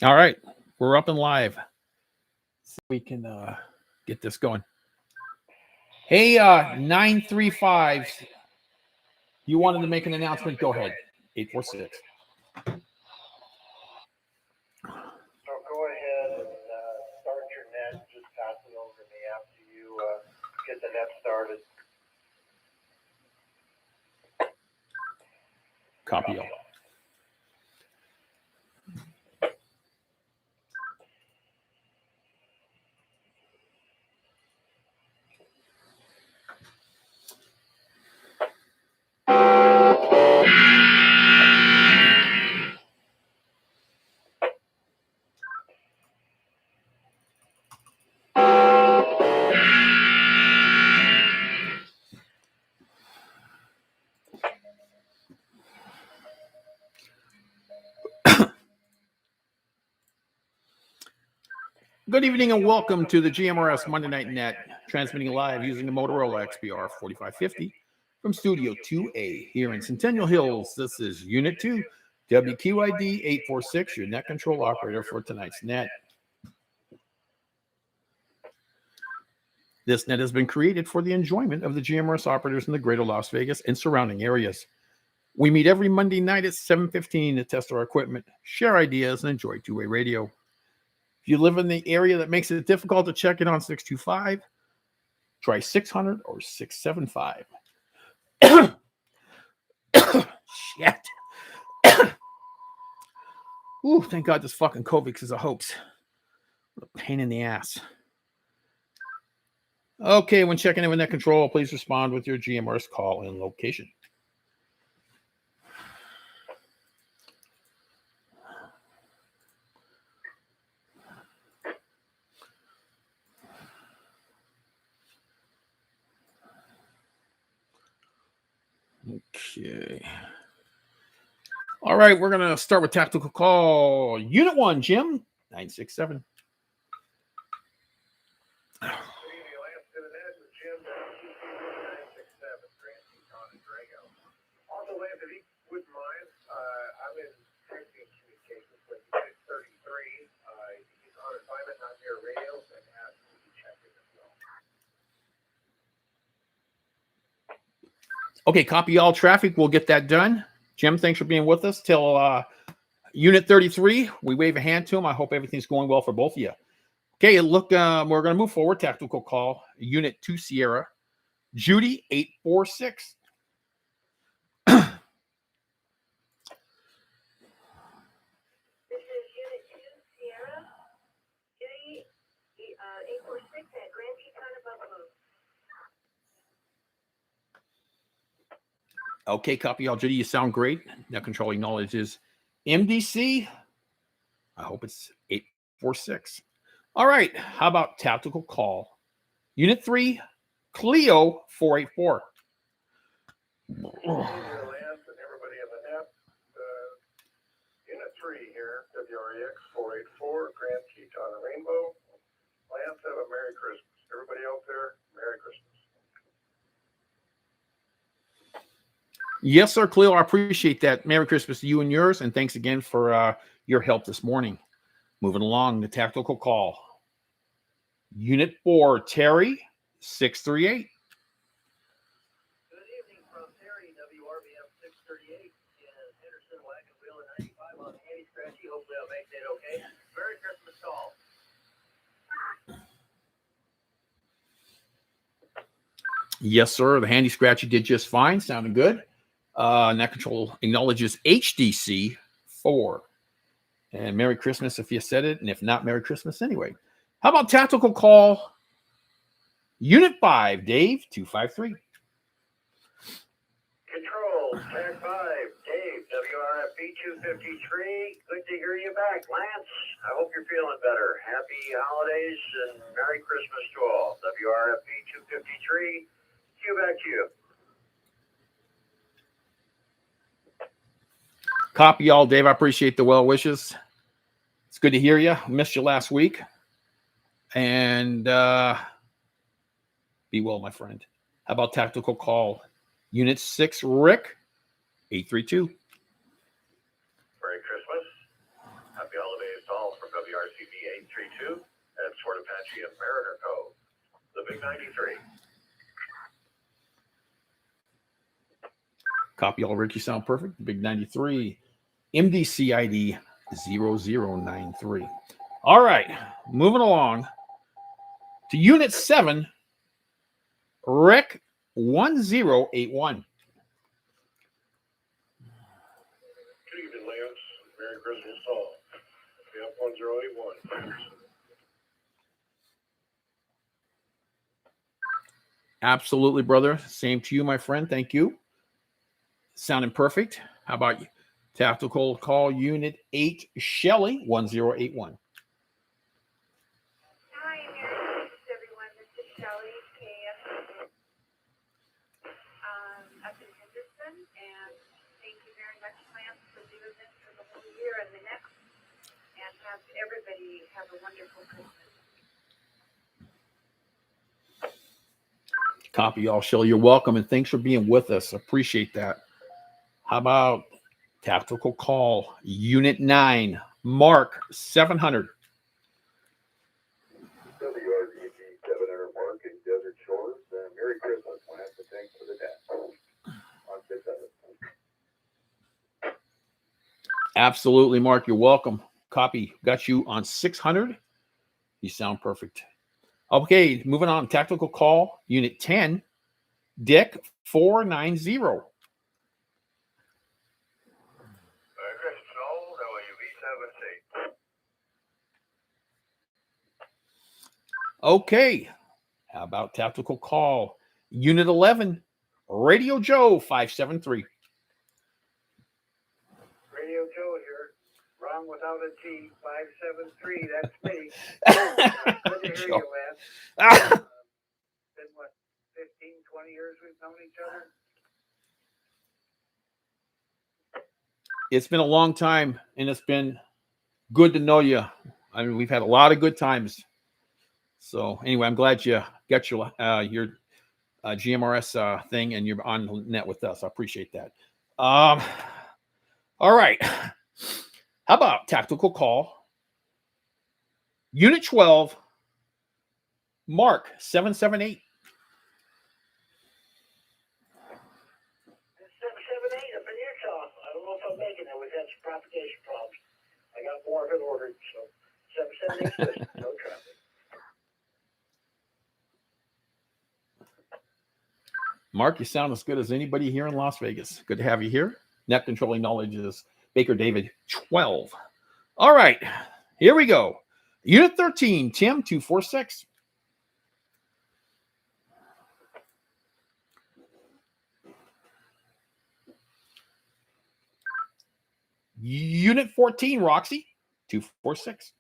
All right, we're up and live. So we can get this going. Hey, 935. You wanted to make an announcement? Go ahead. 846. So go ahead and start your net. Just pass it over to me after you get the net started. Copy all. Good evening and welcome to the GMRS Monday Night Net, transmitting live using the Motorola XBR 4550 from Studio 2A here in Centennial Hills. This is Unit 2, WQID 846, your net control operator for tonight's net. This net has been created for the enjoyment of the GMRS operators in the greater Las Vegas and surrounding areas. We meet every Monday night at 7:15 to test our equipment, share ideas, and enjoy two-way radio. If you live in the area that makes it difficult to check it on 625, try 600 or 675. Shit. Ooh, thank God this fucking COVID is a hoax. What a pain in the ass. Okay, when checking in with net control, please respond with your GMRS call and location. Okay. All right, we're going to start with tactical call. Unit 1, Jim, 967. Okay, copy all traffic. We'll get that done. Jim, thanks for being with us till Unit 33. We wave a hand to him. I hope everything's going well for both of you. Okay, look, we're going to move forward. Tactical call, Unit 2 Sierra, Judy 846. Okay, copy all. Judy, you sound great. Net control acknowledges MDC. I hope it's 846. All right, how about tactical call? Unit 3, Clio 484. Unit 3 here, WREX 484, Grand Teton Rainbow. Lance, have a Merry Christmas. Everybody out there, Merry Christmas. Yes, sir, Cleo. I appreciate that. Merry Christmas to you and yours, and thanks again for your help this morning. Moving along, the tactical call. Unit 4, Terry, 638. Good evening from Terry, WRBF 638 in Henderson, Wagon Wheel at 95 on Handy Scratchy. Hopefully I'll make that okay. Merry Christmas call. Yes, sir. The Handy Scratchy did just fine. Sounded good. Net control acknowledges HDC 4. And Merry Christmas if you said it, and if not, Merry Christmas anyway. How about tactical call? Unit 5, Dave 253. Control, Tag 5, Dave, WRFB 253. Good to hear you back, Lance. I hope you're feeling better. Happy holidays and Merry Christmas to all. WRFB 253. Cue back to you. Copy all, Dave. I appreciate the well wishes. It's good to hear you. Missed you last week. And be well, my friend. How about tactical call? Unit 6, Rick, 832. Merry Christmas. Happy holidays to all Apache and Mariner Cove. The Big 93. Copy all, Rick. You sound perfect. Big 93. MDC ID 0093. All right. Moving along to Unit 7, Rick 1081. Good evening, Lance. Merry Christmas to all. F 1081. Absolutely, brother. Same to you, my friend. Thank you. Sounding perfect. How about you? Tactical Call Unit 8, Shelley 1081. Hi, Merry Christmas, everyone. This is Shelley, KF, up in Henderson, and thank you very much, Lance, for doing this for the whole year and the next, and have everybody have a wonderful Christmas. Copy all, Shelley. You're welcome, and thanks for being with us. Appreciate that. How about Tactical Call Unit 9, Mark 700. WRDG 700 Mark in Desert Shores. Merry Christmas, Lance, and thanks for the death. On 600. Absolutely, Mark. You're welcome. Copy. Got you on 600. You sound perfect. Okay, moving on. Tactical Call Unit 10, Dick 490. Merry Christmas, all. WV 7C. Okay. How about Tactical Call Unit 11, Radio Joe 573. Radio Joe here. Wrong without a T. 573. That's me. Good to hear you, Lance. Been what, 15, 20 years we've known each other? It's been a long time, and it's been good to know you. I mean, we've had a lot of good times. So anyway, I'm glad you got your GMRS thing, and you're on the net with us. I appreciate that. All right. How about Tactical Call Unit 12, Mark 778. 778 up in Utah. I don't know if I'm making it. We've had some propagation problems. I got more of it ordered, so 778 no traffic. Mark, you sound as good as anybody here in Las Vegas. Good to have you here. Net controlling knowledge is Baker David 12. All right, here we go. Unit 13, Tim 246. Unit 14, Roxy 246.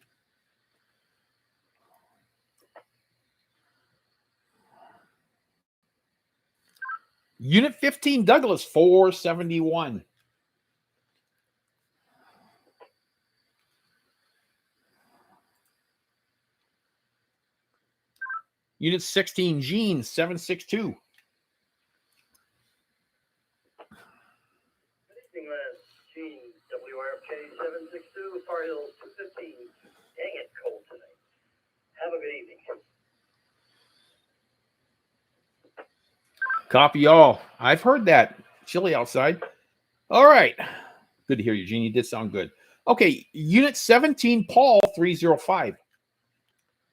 Unit 15, Douglas 471. Unit 16, Gene 762. Good evening, Lance. Gene, WRFK 762, Far Hills 215. Dang it, cold tonight. Have a good evening. Copy all. I've heard that. Chilly outside. All right. Good to hear you, Gene. You did sound good. Okay, Unit 17, Paul 305.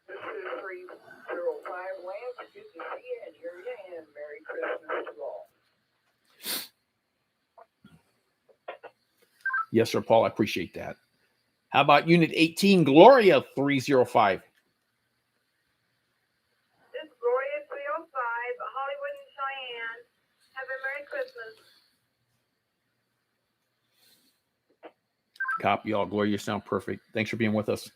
This is 305, Lance. Good to see you and hear you, and Merry Christmas to all. Yes, sir, Paul. I appreciate that. How about Unit 18, Gloria 305? This is Gloria 305, Hollywood and Cheyenne. Have a Merry Christmas. Copy all. Gloria, you sound perfect. Thanks for being with us.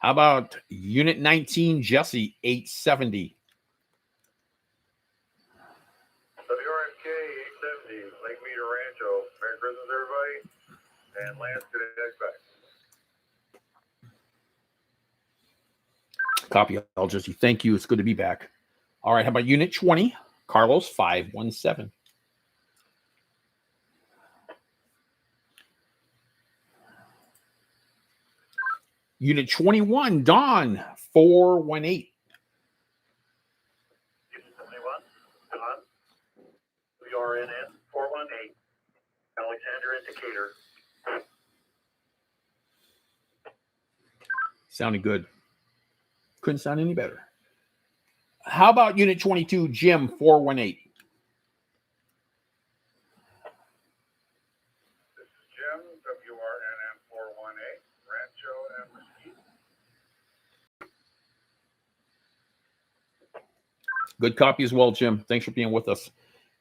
How about Unit 19, Jesse 870? WRFK 870, Lake Meter Rancho. Merry Christmas, everybody. And Lance, good to have you back. Copy all, Jesse. Thank you. It's good to be back. All right. How about Unit 20, Carlos 517? Unit 21, Don 418. Sounded good. Couldn't sound any better. How about Unit 22, Jim 418? This is Jim, WRNN 418, Rancho and Mesquite. Good copy as well, Jim. Thanks for being with us.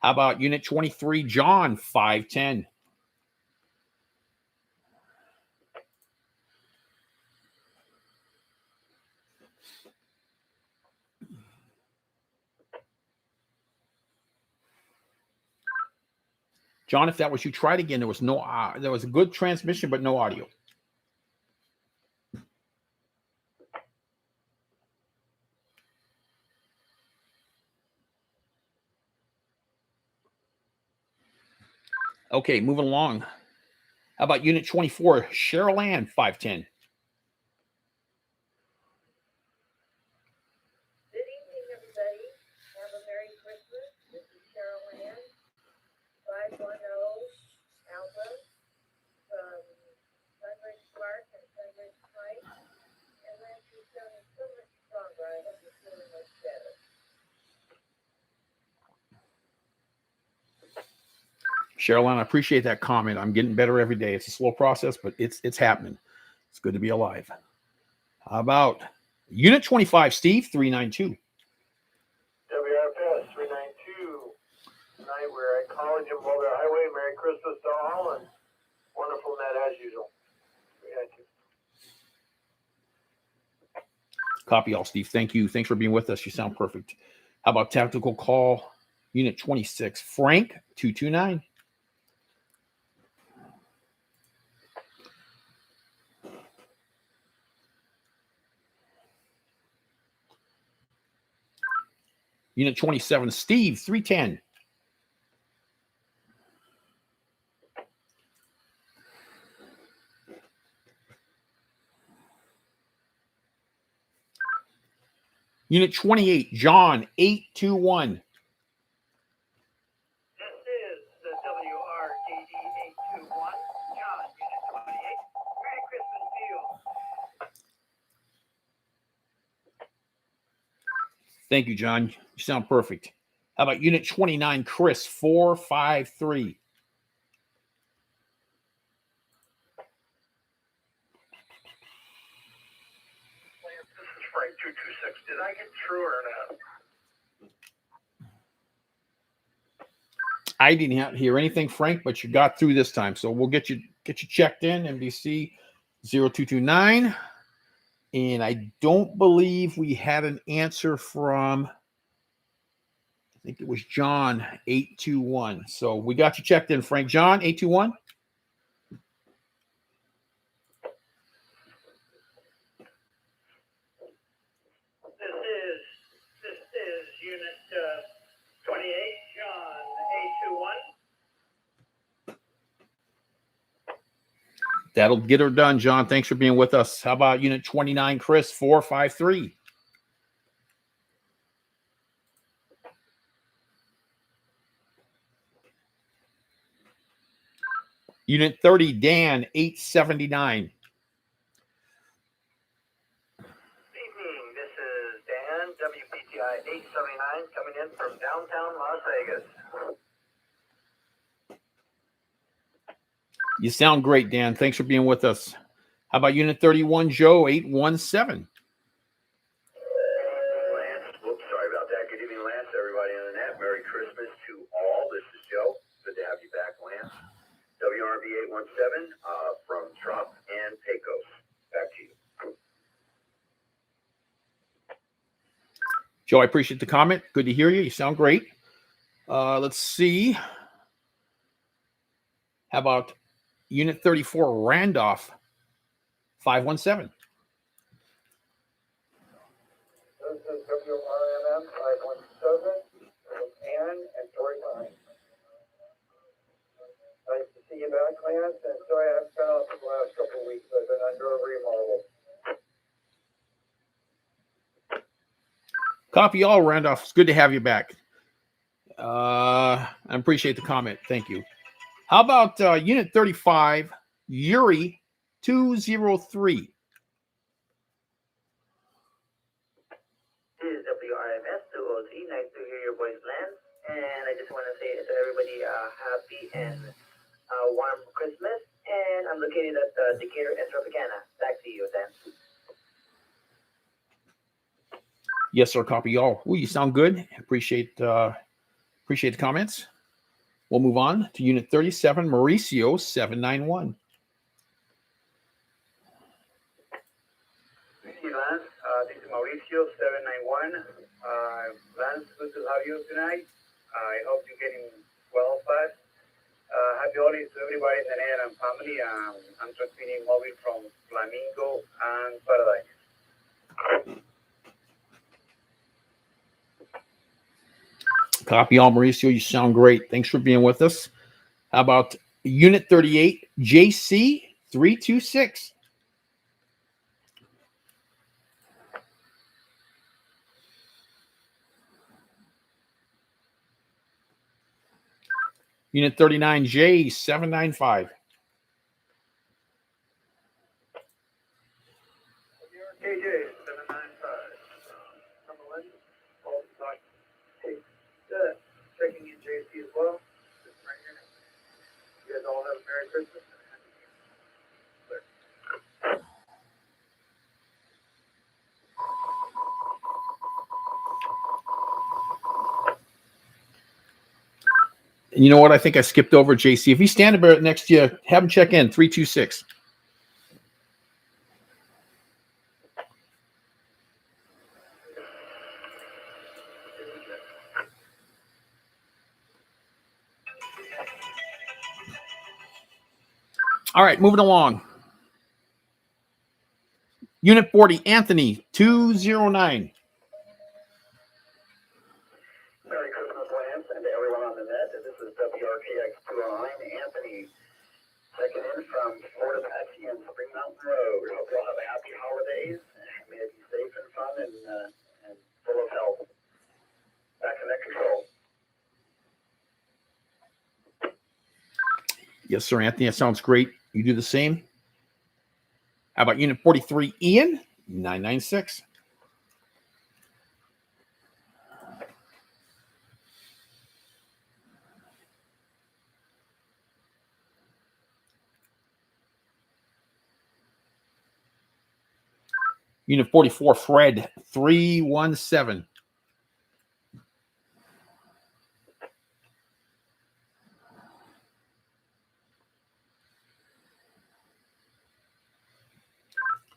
How about Unit 23, John 510? John, if that was you, try it again. There was there was a good transmission, but no audio. Okay, moving along. How about Unit 24, Cheryl Ann 510? Good evening, everybody. Have a Merry Christmas. This is Cheryl Ann, 510 Alpha from Sunridge Park and Sunridge Heights. And Lance, you're sounding so much stronger. I hope you're feeling much better. Cheryl Ann, I appreciate that comment. I'm getting better every day. It's a slow process, but it's happening. It's good to be alive. How about Unit 25, Steve 392? WRFS 392. Tonight we're at College and Boulder Highway. Merry Christmas to all and wonderful net as usual. 392. Copy all, Steve. Thank you. Thanks for being with us. You sound perfect. How about Tactical Call Unit 26, Frank 229? Unit 27, Steve 310. Unit 28, John 821. This is the WRDD 821. John, Unit 28. Merry Christmas to you. Thank you, John. You sound perfect. How about Unit 29, Chris 453? This is Frank 226. Did I get through or not? I didn't hear anything, Frank, but you got through this time. So we'll get you checked in, NBC 0229. And I don't believe we had an answer from, I think it was John 821. So we got you checked in, Frank. John 821. This is Unit 28, John 821. That'll get her done, John. Thanks for being with us. How about Unit 29, Chris 453? Unit 30, Dan 879. Evening, this is Dan, WPTI 879, coming in from downtown Las Vegas. You sound great, Dan. Thanks for being with us. How about Unit 31, Joe 817? Lance, whoops, sorry about that. Good evening, Lance, everybody on the net. Merry Christmas to all. This is Joe. Good to have you back, Lance. WRB 817 from Trop and Pecos. Back to you. Joe, I appreciate the comment. Good to hear you. You sound great. Let's see. How about Unit 34, Randolph 517? This is WRMM 517 from Ann and Tori Pine. Nice to see you back, Lance, and sorry I've been off for the last couple of weeks. I've been under a remodel. Copy all, Randolph. It's good to have you back. I appreciate the comment. Thank you. How about Unit 35, Yuri 203? everybody happy and warm Christmas. And I'm located at Decatur and Tropicana. Back to you, Dan. Yes, sir. Copy all. Ooh, you sound good. Appreciate the comments. We'll move on to Unit 37, Mauricio 791. Lance, this is Mauricio 791. Lance, good to have you tonight. I hope you're getting well fast. Happy holidays to everybody in the net and family. I'm transmitting mobile from Flamingo and Paradise. Copy all, Mauricio. You sound great. Thanks for being with us. How about Unit 38, JC 326? Unit 39, J 795. KJ 795. Cumberland. Hey, checking in JC as well. Just right here. You guys all have a Merry Christmas. You know what? I think I skipped over JC. If he's standing there next to you, have him check in 326. All right, moving along. Unit 40, Anthony 209. Merry Christmas, Lance, and to everyone on the net. This is WRKX 209, Anthony, checking in from Fort Apache and Spring Mountain Road. Hope you all have a happy holidays. May it be safe and fun and full of health. Back to net control. Yes, sir, Anthony. That sounds great. You do the same. How about Unit 43, Ian 996? Unit 44, Fred 317.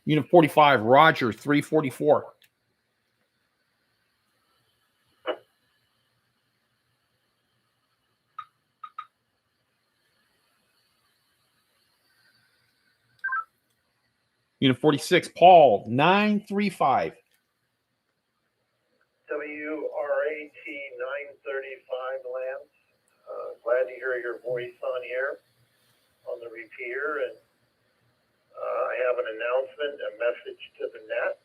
Unit 45, Roger 344. Unit 46, Paul 935. WRAT 935, Lance. Glad to hear your voice on here on the repeater. And I have an announcement, a message to the net.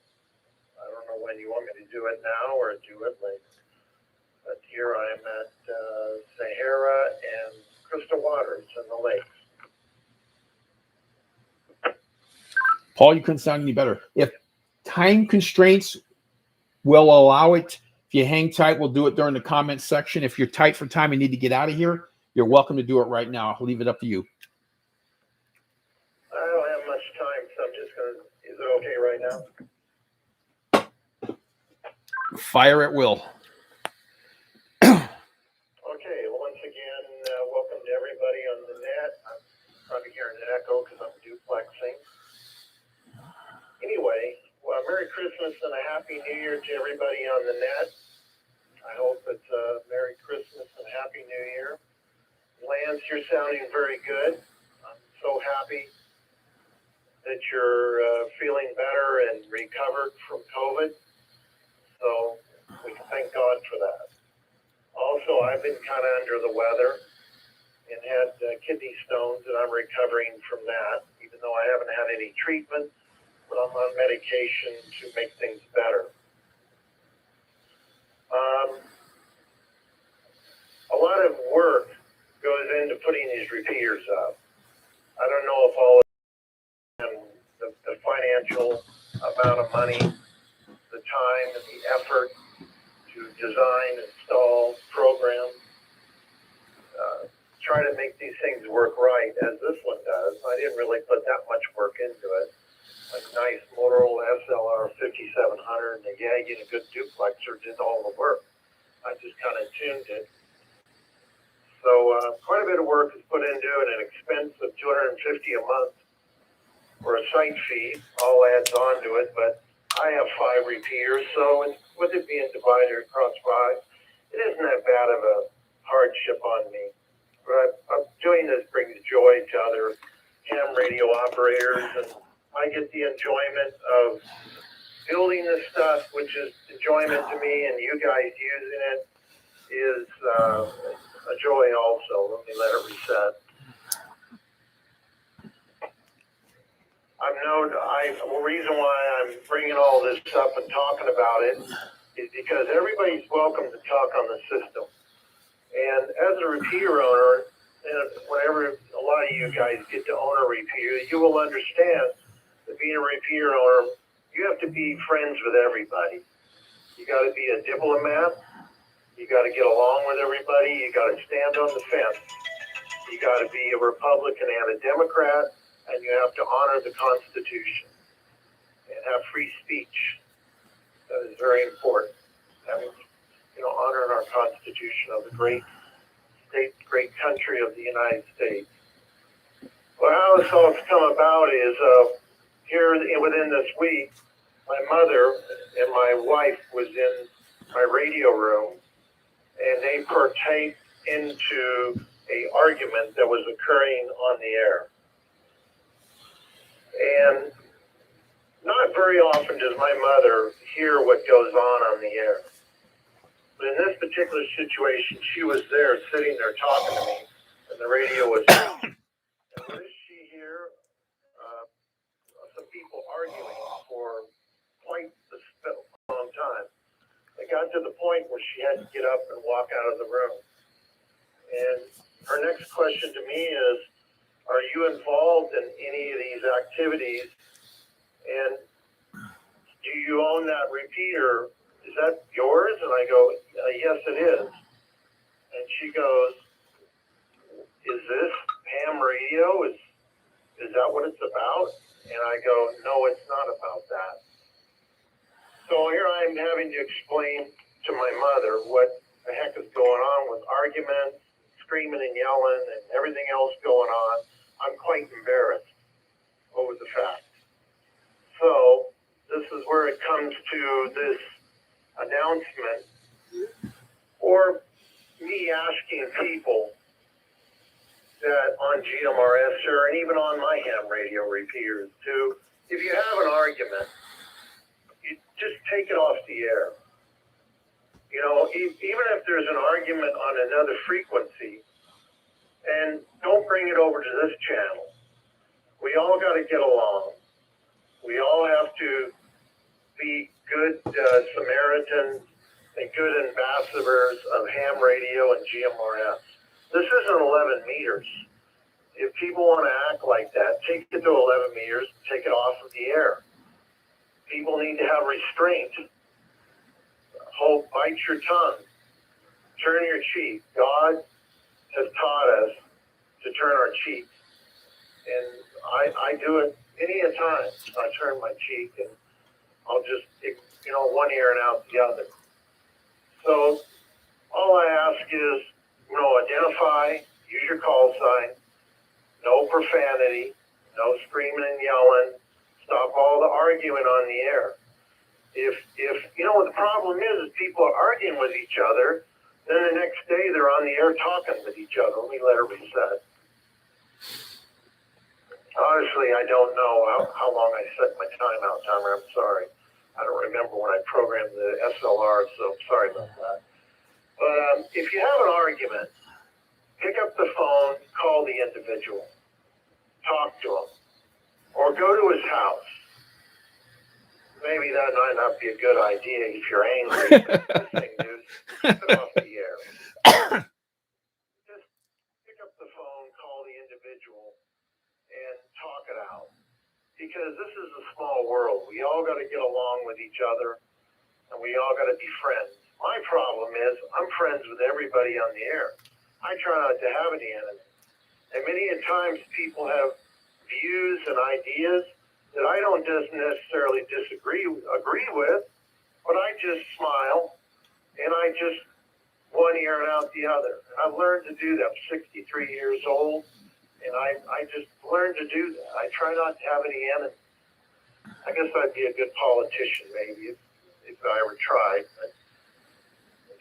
I don't know when you want me to do it now or do it later. But here I am at Sahara and Crystal Waters in the lakes. Paul, you couldn't sound any better. If time constraints will allow it, if you hang tight, we'll do it during the comments section. If you're tight for time and need to get out of here, you're welcome to do it right now. I'll leave it up to you. I don't have much time, so I'm just going to, is it okay right now? Fire at will. Okay, well, once again, welcome to everybody on the net. I'm probably hearing an echo because I'm duplexing. Anyway, well, Merry Christmas and a Happy New Year to everybody on the net. I hope it's a Merry Christmas and Happy New Year. Lance, you're sounding very good. I'm so happy that you're feeling better and recovered from COVID. So we can thank God for that. Also, I've been kind of under the weather and had kidney stones, and I'm recovering from that, even though I haven't had any treatment. But I'm on medication to make things better. A lot of work goes into putting these repeaters up. I don't know if all of the financial amount of money, the time, and the effort to design, install, program, try to make these things work right, as this one does. I didn't really put that much work into it. A nice Motorola SLR 5700 and a Yagi and a good duplexer did all the work. I just kind of tuned it. So quite a bit of work is put into it, an expense of $250 a month for a site fee. All adds on to it, but I have 5 repeaters, so with it being divided across 5, it isn't that bad of a hardship on me. But I'm doing this brings joy to other ham radio operators, and I get the enjoyment of building this stuff, which is enjoyment to me, and you guys using it is a joy also. Let me let it reset. The reason why I'm bringing all this up and talking about it is because everybody's welcome to talk on the system. And as a repeater owner, and whenever a lot of you guys get to own a repeater, you will understand that being a repeater owner, you have to be friends with everybody. You got to be a diplomat. You got to get along with everybody. You got to stand on the fence. You got to be a Republican and a Democrat, and you have to honor the Constitution and have free speech. That is very important. Having, honoring our Constitution of the great state, great country of the United States. Well, how this all has come about is here within this week, my mother and my wife was in my radio room, and they partake into a argument that was occurring on the air. And not very often does my mother hear what goes on the air. But in this particular situation, she was there, sitting there talking to me, and the radio was on. And what does she hear? Some people arguing for quite a long time. It got to the point where she had to get up and walk out of the room. And her next question to me is, are you involved in any of these activities? And do you own that repeater? Is that yours? And I go, yes, it is. And she goes, is this ham radio? Is that what it's about? And I go, no, it's not about that. So here I'm having to explain to my mother what the heck is going on with arguments, screaming and yelling, and everything else going on. I'm quite embarrassed over the fact. So this is where it comes to this announcement, or me asking people that on GMRS or and even on my ham radio repeaters to, if you have an argument, you just take it off the air. Even if there's an argument on another frequency, and don't bring it over to this channel. We all got to get along. We all have to be good Samaritans and good ambassadors of ham radio and GMRS. This isn't 11 meters. If people want to act like that, take it to 11 meters, take it off of the air. People need to have restraint. Bite your tongue. Turn your cheek. God has taught us to turn our cheeks. And I do it many a time. I turn my cheek and I'll just, one ear and out the other. So all I ask is, identify, use your call sign, no profanity, no screaming and yelling, stop all the arguing on the air. If what the problem is people are arguing with each other, then the next day they're on the air talking with each other. Let me let it reset. Honestly, I don't know how long I set my timeout timer. I'm sorry. I don't remember when I programmed the SLR, so I'm sorry about that. But if you have an argument, pick up the phone, call the individual, talk to him, or go to his house. Maybe that might not be a good idea if you're angry. This thing, dude, keep it off the air. Just pick up the phone, call the individual, and talk it out. Because this is a small world. We all got to get along with each other, and we all got to be friends. My problem is I'm friends with everybody on the air. I try not to have any enemies. And many a times people have views and ideas that I don't just necessarily agree with, but I just smile and I just one ear and out the other. I've learned to do that. I'm 63 years old, and I just learned to do that. I try not to have any enemies. I guess I'd be a good politician maybe if I ever tried. But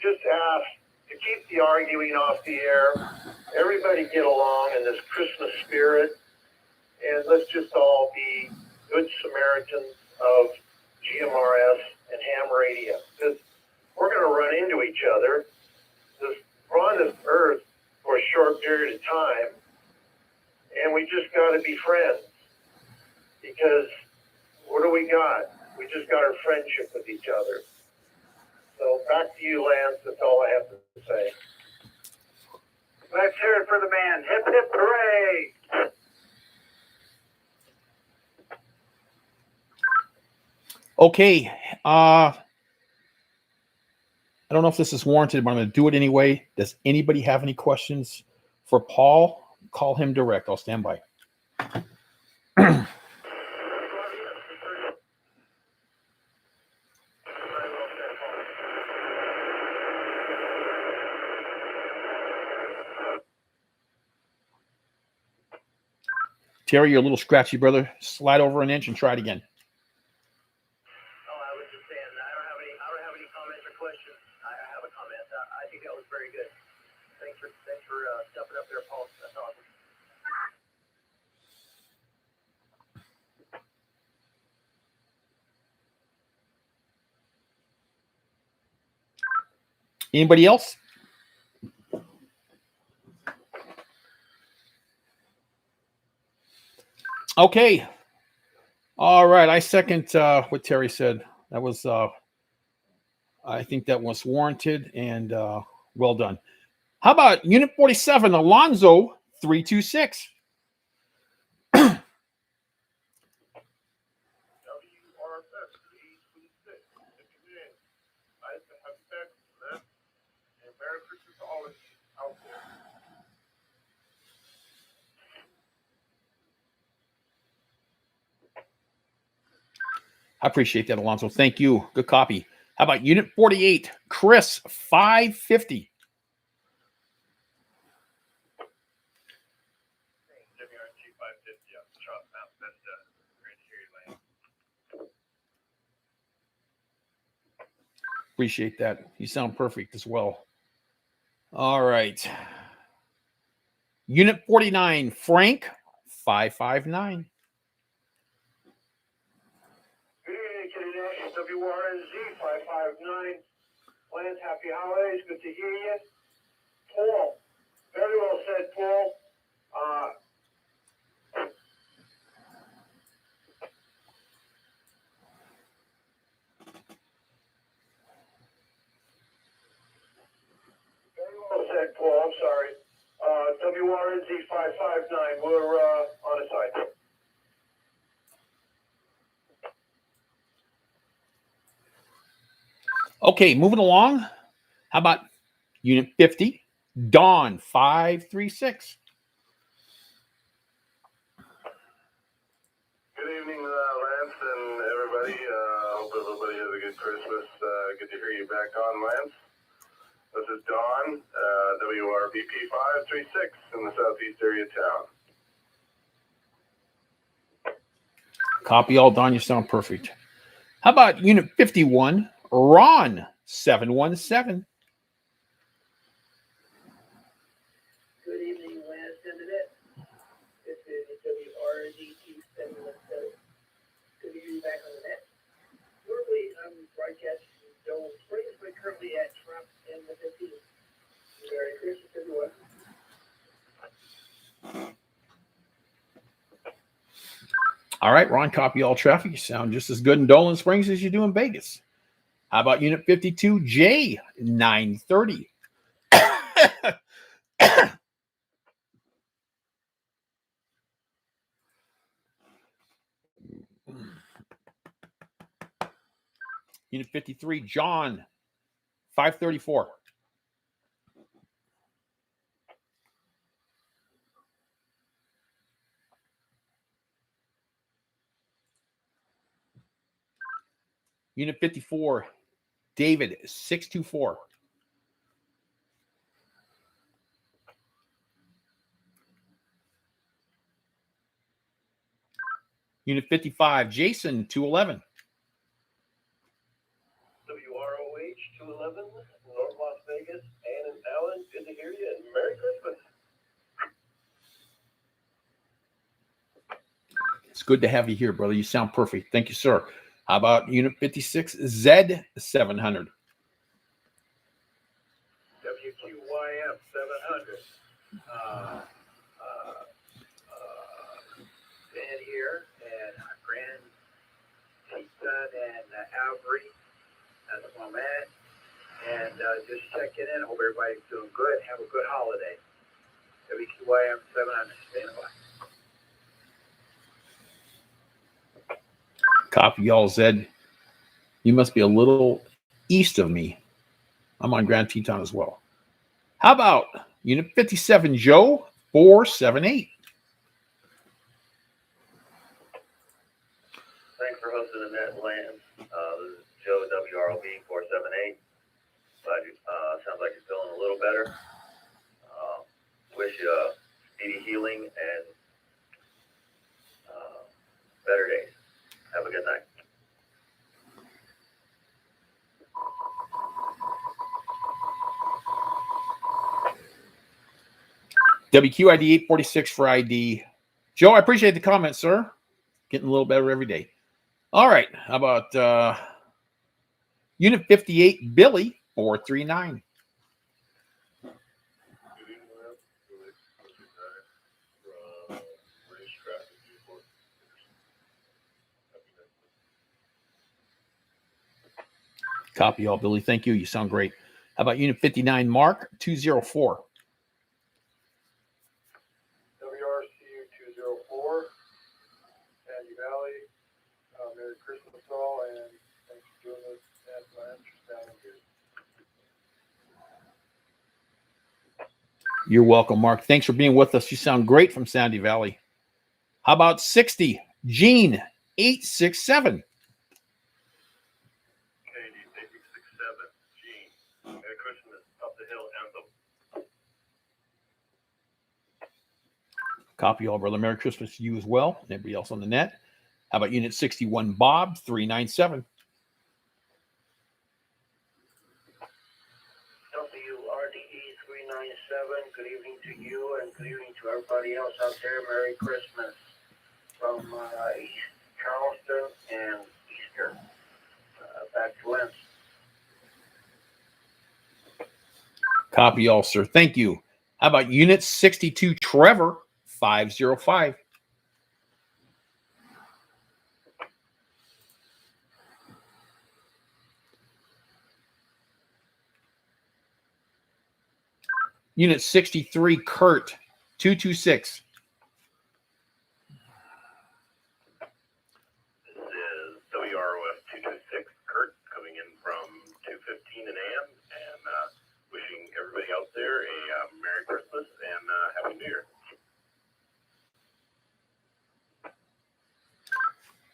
just ask to keep the arguing off the air. Everybody get along in this Christmas spirit, and let's just all be good Samaritans of GMRS and ham radio. Because we're going to run into each other. We're on this earth for a short period of time, and we just got to be friends. Because what do we got? We just got our friendship with each other. So back to you, Lance. That's all I have to say. Let's hear it for the man. Hip, hip, hooray! Okay. I don't know if this is warranted, but I'm going to do it anyway. Does anybody have any questions for Paul? Call him direct. I'll stand by. Terry, you're a little scratchy, brother. Slide over an inch and try it again. Oh, I was just saying, I don't have any comments or questions. I have a comment. I think that was very good. Thanks for stepping up there, Paul. That's awesome. Anybody else? Okay. All right. I second what Terry said. That was, I think that was warranted and well done. How about Unit 47, Alonzo 326? WRS 326. Nice to have you back, man. And Merry Christmas to all of you out there. I appreciate that, Alonzo. Thank you. Good copy. How about Unit 48, Chris 550? GMRS 550 up Charles Mount Vista. Great to hear you, Lane. Appreciate that. You sound perfect as well. All right. Unit 49, Frank 559. Good evening, Kitty Nash, WRNZ 559. Lance, happy holidays. Good to hear you. Paul, very well said, Paul. Very well said, Paul. I'm sorry. WRNZ 559. We're on the side. Okay, moving along. How about Unit 50, Dawn 536? Good evening, Lance and everybody. Hope everybody has a good Christmas. Good to hear you back on, Lance. This is Don, WRVP 536 in the southeast area of town. Copy all, Don. You sound perfect. How about Unit 51, Ron 717? Good evening, Lance Internet. This is WRDT 717. Good to hear you back on the net. Normally, I'm broadcasting from Dome Springs, but currently at Trump and the 15. Merry Christmas, everyone. All right, Ron, copy all traffic. You sound just as good in Dolan Springs as you do in Vegas. How about Unit 52, J 930? Unit 53, John 534. Unit 54, David 624. Unit 55, Jason 211. WROH 211, North Las Vegas, Ann and Alan, good to hear you, and Merry Christmas. It's good to have you here, brother. You sound perfect. Thank you, sir. How about Unit 56, Z 700? WQYF 700. Ed here, and Grand Teton and Avery. That's my man. And just checking in. Hope everybody's doing good. Have a good holiday. WQYM 700. Stand by. Copy, y'all, Zed. You must be a little east of me. I'm on Grand Teton as well. How about Unit 57, Joe 478? Thanks for hosting the net, Lance. This is Joe, WROB 478. Glad you, sounds like you're feeling a little better. Wish you speedy healing and better days. Have a good night. WQID 846 for ID. Joe, I appreciate the comment, sir. Getting a little better every day. All right. How about Unit 58, Billy 439? Good evening, Lance. Really from Racetrack in Newport. Happy next week. Copy all, Billy. Thank you. You sound great. How about Unit 59, Mark 204? WRCU 204, Sandy Valley. Merry Christmas all, and thanks for doing this at Lance down here. You're welcome, Mark. Thanks for being with us. You sound great from Sandy Valley. How about 60, Gene 867? KD 867, Gene. Merry Christmas, Up the Hill Anthem. Copy all, brother. Merry Christmas to you as well. And everybody else on the net. How about Unit 61, Bob 397? WRDE 397, good evening to you and good evening to everybody else out there. Merry Christmas from East Charleston and Eastern. Back to Lance. Copy all, sir. Thank you. How about Unit 62, Trevor 505? Unit 63, Kurt 226. This is WROF 226, Kurt, coming in from 2:15 a.m. and wishing everybody out there a Merry Christmas and Happy New Year.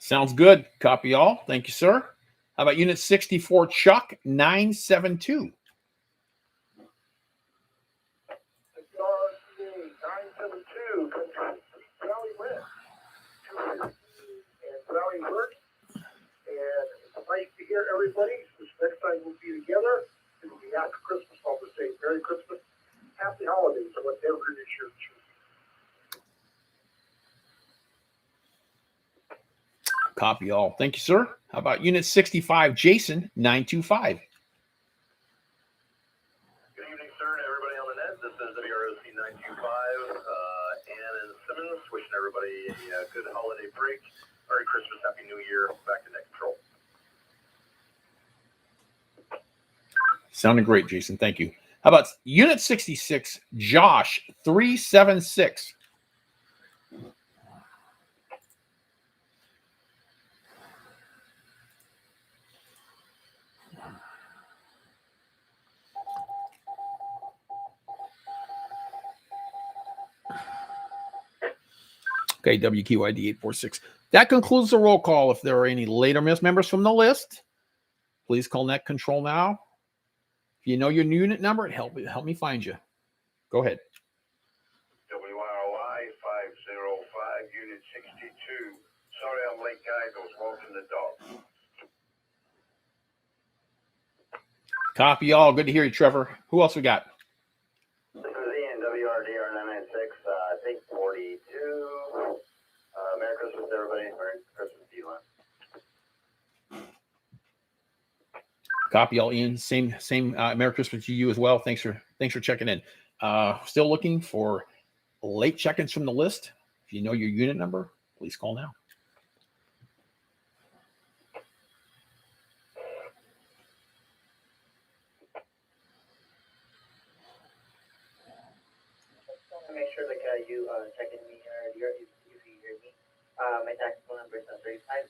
Sounds good. Copy all. Thank you, sir. How about Unit 64, Chuck 972? WRCA 972, Valley West, 215 and Valley West. And it's nice to hear everybody. This next time we'll be together. It will be after Christmas. I'll just say Merry Christmas, Happy Holidays, or whatever it is you're choosing. Copy all. Thank you, sir. How about Unit 65, Jason 925? Good evening, sir, and everybody on the net. This is WROC 925. Ann and Simmons wishing everybody a good holiday break. Merry Christmas, Happy New Year. Back to net control. Sounding great, Jason. Thank you. How about Unit 66, Josh 376? Okay, WQID 846. That concludes the roll call. If there are any later missed members from the list, Please call net control now. If you know your unit number, help me find you. Go ahead. WROI 505, Unit 62. Sorry I'm late, guys. I was walking the dog. Copy all. Good to hear you, Trevor. Who else we got? This is Ian, WRDR 996, I think 42. Merry Christmas, everybody. Merry Christmas to you, Lon. Copy all, Ian. Same. Merry Christmas to you as well. Thanks for checking in. Still looking for late check-ins from the list. If you know your unit number, please call now. Make sure that you check in me or if you hear me. My tax phone number is 35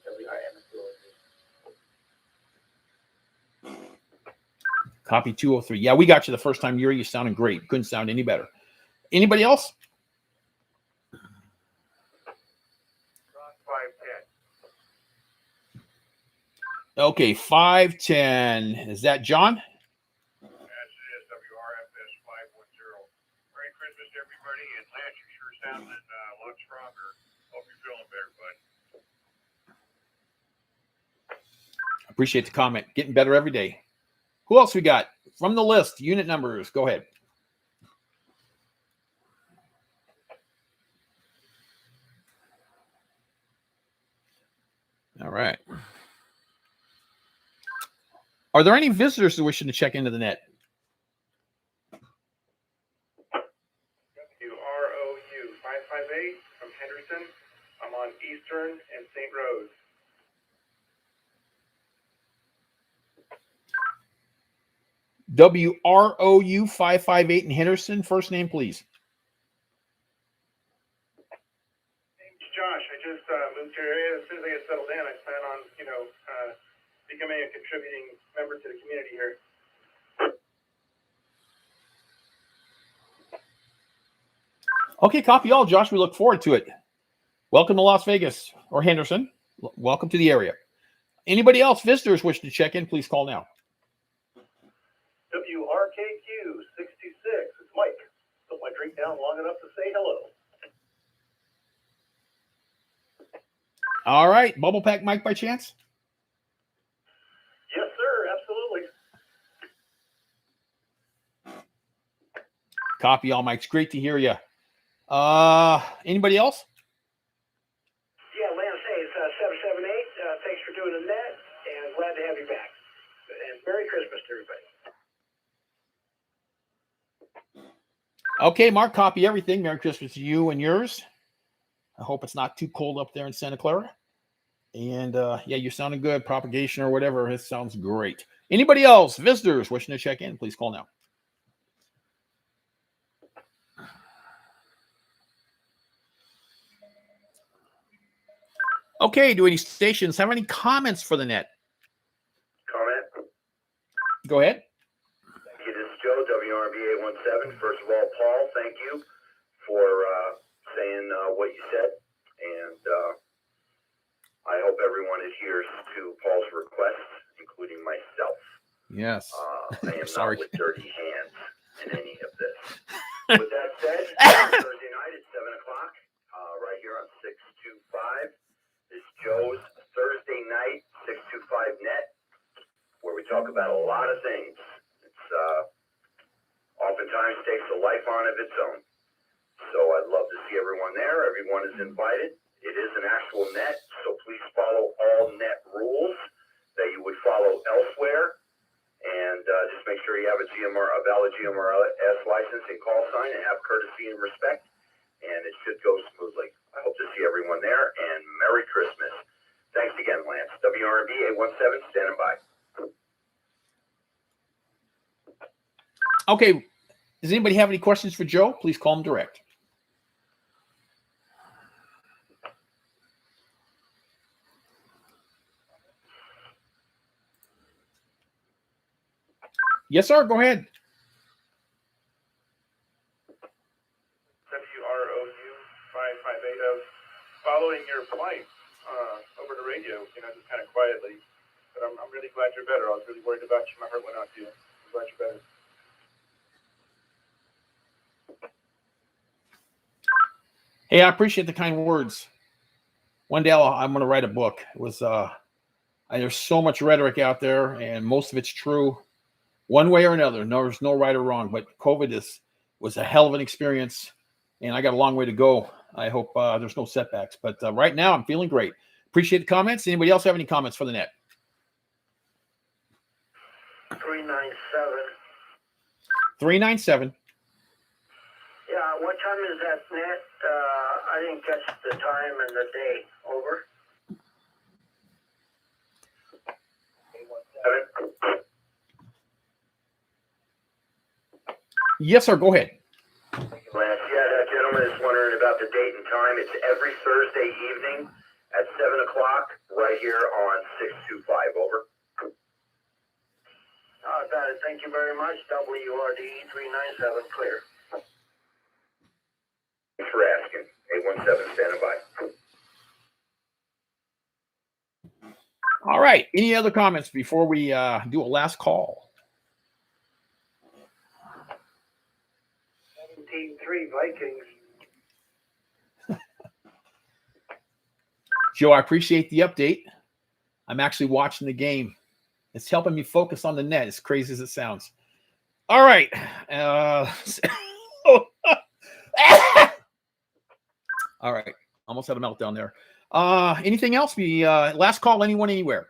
WRM203. Copy 203. Yeah, we got you the first time. You sounded great. Couldn't sound any better. Anybody else? 510. Okay, 510. Is that John? Yes, it is. WRFS 510. Merry Christmas to everybody. And Lance, you sure sounding a lot stronger. Hope you're feeling better, bud. Appreciate the comment. Getting better every day. Who else we got from the list? Unit numbers. Go ahead. All right. Are there any visitors wishing to check into the net? WROU 558 from Henderson. I'm on Eastern and St. Rose. WROU 558 in Henderson. First name, please. Name's Josh. I just moved to your area. As soon as I get settled in, I plan on, becoming a contributing member to the community here. Okay, copy all, Josh. We look forward to it. Welcome to Las Vegas or Henderson. Welcome to the area. Anybody else, visitors, wish to check in, please call now. WRKQ 66. It's Mike. Put my drink down long enough to say hello. All right. Bubble Pack Mike by chance? Yes, sir. Absolutely. Copy all, Mike. It's great to hear you. Anybody else? Yeah, Lance, hey, it's 778. Thanks for doing the net, and glad to have you back. And Merry Christmas to everybody. Okay, Mark, copy everything. Merry Christmas to you and yours. I hope it's not too cold up there in Santa Clara. And yeah, you're sounding good. Propagation or whatever. It sounds great. Anybody else, visitors, wishing to check in, please call now. Okay, do any stations have any comments for the net? Comment? Go ahead. Thank you. This is Joe, WRB 817. First of all, Paul, thank you for saying what you said. And I hope everyone adheres to Paul's requests, including myself. Yes. I am Sorry. not with dirty hands in any of this. With that said, Thursday night at 7 o'clock, right here on 625. This is Joe's Thursday night 625 net, where we talk about a lot of things. It's oftentimes takes a life on of its own. So I'd love to see everyone there. Everyone is invited. It is an actual net, so please follow all net rules that you would follow elsewhere. And just make sure you have a valid GMRS license and call sign, and have courtesy and respect. And it should go smoothly. I hope to see everyone there, and Merry Christmas. Thanks again, Lance. WRB 817, standing by. Okay. Does anybody have any questions for Joe? Please call him direct. Yes, sir. Go ahead. WROU 558 of following your flight over the radio, just kind of quietly. But I'm really glad you're better. I was really worried about you. My heart went out to you. I'm glad you're better. Hey, I appreciate the kind words. One day I'm going to write a book. It was there's so much rhetoric out there, and most of it's true, one way or another. No, there's no right or wrong. But COVID was a hell of an experience, and I got a long way to go. I hope there's no setbacks. But right now, I'm feeling great. Appreciate the comments. Anybody else have any comments for the net? 397. 397. Yeah, what time is that, Nat? I didn't catch the time and the day. Over. 817. Yes, sir. Go ahead. Lance, yeah, that gentleman is wondering about the date and time. It's every Thursday evening at 7 o'clock right here on 625. Over. Got it. Thank you very much. WRD 397 clear. Thanks for asking. 817 standing by. All right. Any other comments before we do a last call? 17-3 Vikings. Joe, I appreciate the update. I'm actually watching the game. It's helping me focus on the net, as crazy as it sounds. All right. All right. Almost had a meltdown there. Anything else? Last call, anyone, anywhere?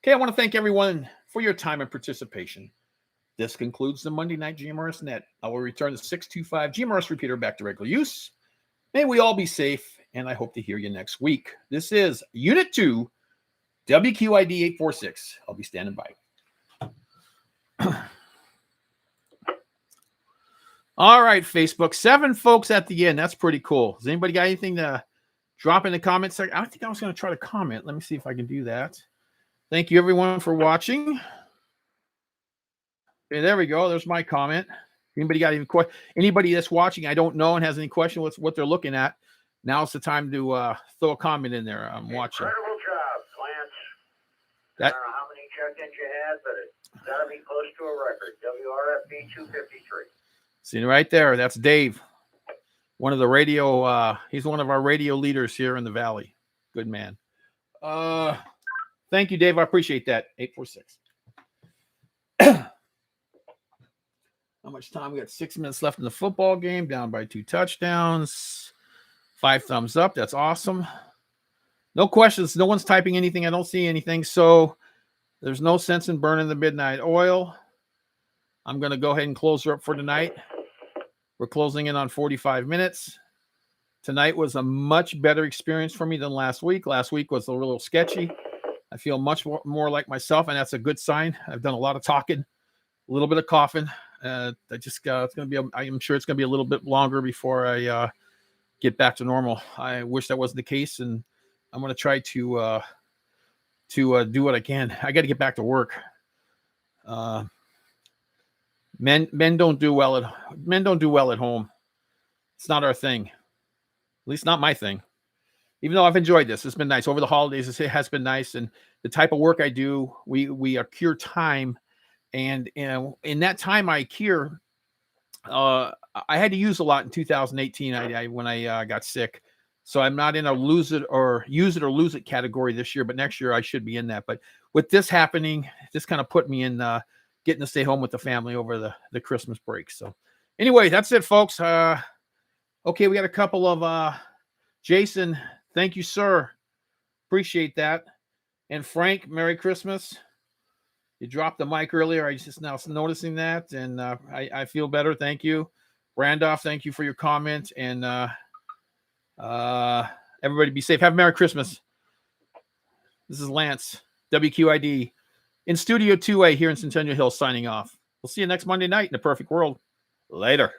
Okay, I want to thank everyone for your time and participation. This concludes the Monday Night GMRS Net. I will return the 625 GMRS repeater back to regular use. May we all be safe, and I hope to hear you next week. This is Unit 2, WQID 846. I'll be standing by. All right, Facebook. 7 folks at the end. That's pretty cool. Has anybody got anything to drop in the comments section? I think I was going to try to comment. Let me see if I can do that. Thank you, everyone, for watching. Okay, there we go. There's my comment. Anybody got any questions? Anybody that's watching, I don't know, and has any question with what they're looking at, now's the time to throw a comment in there. I'm watching. Incredible job, Lance. I That don't know how many check-ins you had, but it's got to be close to a record. WRFB 253. see right there. That's Dave, one of the radio. He's one of our radio leaders here in the Valley. Good man. Thank you, Dave. I appreciate that. 846. How much time? We got 6 minutes left in the football game, down by 2 touchdowns. 5 thumbs up. That's awesome. No questions. No one's typing anything. I don't see anything. So there's no sense in burning the midnight oil. I'm going to go ahead and close her up for tonight. We're closing in on 45 minutes. Tonight was a much better experience for me than last week. Last week was a little sketchy. I feel much more like myself, and that's a good sign. I've done a lot of talking, a little bit of coughing. It's going to be. I'm sure it's going to be a little bit longer before I get back to normal. I wish that wasn't the case, and I'm going to try to do what I can. I got to get back to work. Men don't do well at home. It's not our thing. At least not my thing. Even though I've enjoyed this, it's been nice over the holidays. It has been nice, and the type of work I do, we cure time, and in that time I cure. I had to use a lot in 2018. When I got sick, so I'm not in a use it or lose it category this year. But next year I should be in that. But with this happening, this kind of put me in getting to stay home with the family over the Christmas break. So anyway, that's it, folks. Okay, we got a couple of Jason. Thank you, sir. Appreciate that. And Frank, Merry Christmas. You dropped the mic earlier. I just now noticing that, and I feel better. Thank you. Randolph, thank you for your comment. And everybody be safe. Have a Merry Christmas. This is Lance, WQID, in Studio 2A here in Centennial Hills, signing off. We'll see you next Monday night in the perfect world. Later.